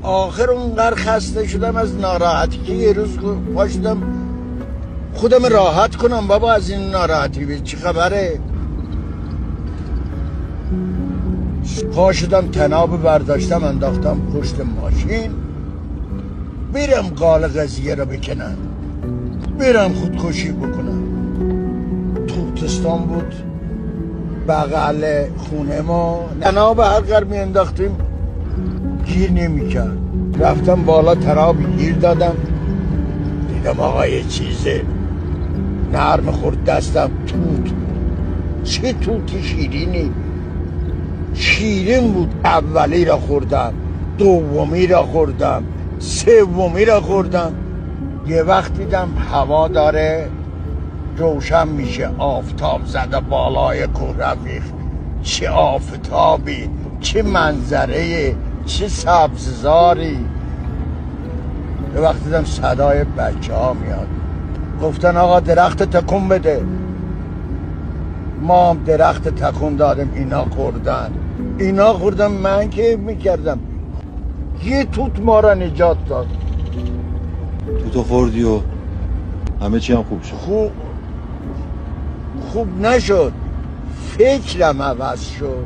آخر اونقدر خسته شدم از ناراحتی که یه روز پاشدم خودم راحت کنم بابا از این ناراحتی چی خبره. پاشدم تناب برداشتم انداختم پشت ماشین بیرم قال قضیه رو بکنم، بیرم خودکشی بکنم. توتستان بود بغل خونه ما، تناب هر قرار می انداختیم گیر نمی کرد. رفتم بالا تناب گیر دادم، دیدم آقا یه چیزه نرم خورد دستم، توت. چه توتی شیرینی، شیرین بود. اولی را خوردم، دومی را خوردم، سومی را خوردم. یه وقت دیدم هوا داره روشن میشه، آفتاب زده بالای کوه رفیق. چه آفتابی، چه منظره، چه سبززاری. یه وقت دیدم صدای بچه ها میاد، گفتن آقا درخت تکون بده. ما هم درخت تکون دادیم، اینا خوردن. من که میکردم یه توت ما را نجات داد. توتو خوردی و همه چی هم خوب شد؟ خوب نشد، فکرم عوض شد.